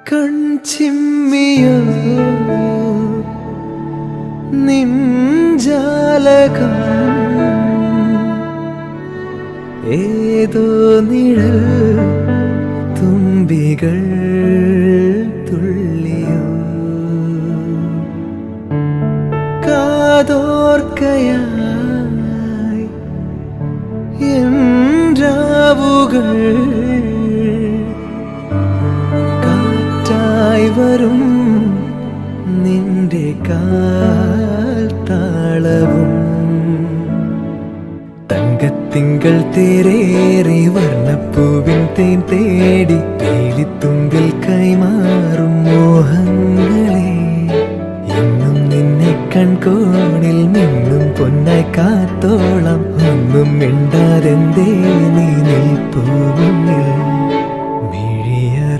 കൺചിമ്മിയോ നിൻജാലകം ഏതോ നിഴൽ തുമ്പികൾ തുള്ളിയോ കാതോർക്കയായി എൻ രാവുകൾ കാറ്റായി വരും നിന്റെ കാൽ താളവും തങ്കത്തിങ്കൾ തേരേറി വർണ്ണപ്പൂവിൻ തേൻ തേടി പേലിത്തു